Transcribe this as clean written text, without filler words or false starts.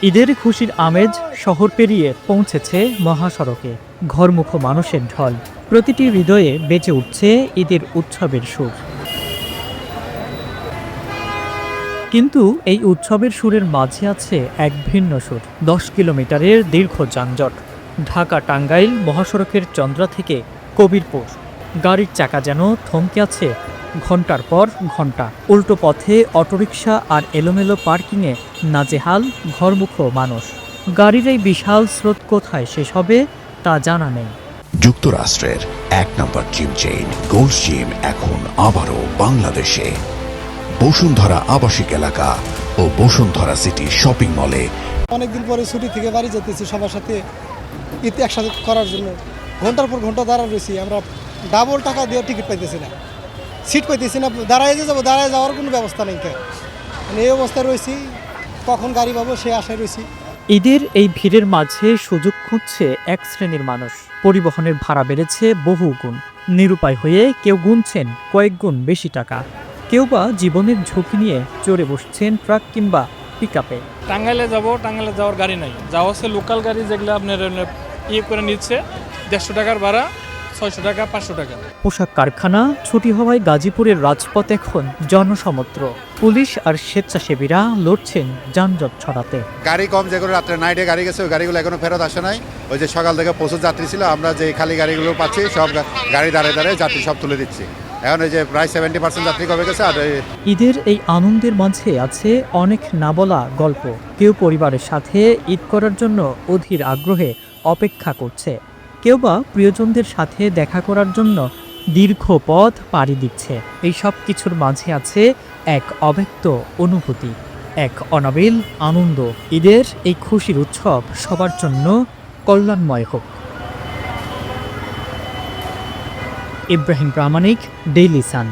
ঈদের খুশির আমেজ শহর পেরিয়ে পৌঁছেছে মহাসড়কে। ঘরমুখো মানুষের ঢল, প্রতিটি হৃদয়ে বেজে উঠছে ঈদের উৎসবের সুর। কিন্তু এই উৎসবের সুরের মাঝে আছে এক ভিন্ন সুর। ১০ কিলোমিটারের দীর্ঘ যানজট, ঢাকা টাঙ্গাইল মহাসড়কের চন্দ্রা থেকে কবিরপুর। গাড়ির চাকা যেন থমকে আছে ঘন্টার পর ঘন্টা। উল্টো পথে অটোরিকশা আর এলোমেলো পার্কিংয়ে নাজেহাল ঘরমুখো মানুষ। গাড়ির এই বিশাল স্রোত কোথায় শেষ হবে তা জানা নেই। যুক্তরাষ্ট্রের এক নম্বর জিম চেইন গোল্ড জিম এখন আবারও বাংলাদেশে। বসুন্ধরা আবাসিক এলাকা ও বসুন্ধরা সিটি শপিং মলে। অনেকদিন পরে ছুটি থেকে বাড়ি যেতেছি সবার সাথে ঈদ একসাথে করার জন্য। ঘন্টার পর ঘন্টা দাঁড়া রয়েছি, আমরা ডাবল টাকা দিয়ে টিকিট পাইতেছি না, সিট পাইতেছি না। দাঁড়ায় যাবো, দাঁড়ায় যাওয়ার কোনো ব্যবস্থা নেই। মানে এই অবস্থায় রয়েছি, কখন গাড়ি পাবো সে আশায় রয়েছি। ঈদের এই ভিড়ের মাঝে সুযোগ খুঁজছে এক শ্রেণীর মানুষ। পরিবহনের ভাড়া বেড়েছে বহু গুণ। নিরুপায় হয়ে কেউ গুনছেন কয়েক গুণ বেশি টাকা, কেউ বা জীবনের ঝুঁকি নিয়ে চড়ে বসছেন ট্রাক কিংবা পিকআপে। টাঙ্গাইলে যাব, টাঙ্গাইলে যাওয়ার গাড়ি নাই, যাওয়া হচ্ছে লোকাল গাড়ি যেগুলো আপনার করে নিচ্ছে। ১৫০ টাকার ভাড়া, ৬০০ টাকা, ৫০০ টাকা। পোশাক কারখানা ছুটি হওয়ায় গাজীপুরের রাজপথ এখন জনসমুদ্র। পুলিশ আর স্বেচ্ছাসেবীরা লড়ছেন যানজট ছড়াতে। গাড়ি কম, যেগুলো রাত্রে নাইটে গাড়ি গেছে ওই গাড়িগুলো এখনো ফেরত আসে নাই। ওই যে সকাল থেকে প্রচুর যাত্রী ছিল, আমরা যে খালি গাড়িগুলো পাচ্ছি সব গাড়ি দাঁড়িয়ে দাঁড়িয়ে যাত্রী সব তুলে দিচ্ছি। এখন এই যে প্রায় 70% যাত্রী কমে গেছে। আর ঈদের এই আনন্দের মাঝে আছে অনেক না বলা গল্প। কেউ পরিবারের সাথে ঈদ করার জন্য অধীর আগ্রহে অপেক্ষা করছে, কেউ বা প্রিয়জনদের সাথে দেখা করার জন্য দীর্ঘ পথ পাড়ি দিচ্ছে। এই সব কিছুর মাঝে আছে এক অব্যক্ত অনুভূতি, এক অনাবিল আনন্দ। ঈদের এই খুশির উৎসব সবার জন্য কল্যাণময় হোক। ইব্রাহিম প্রামাণিক, ডেইলি সান।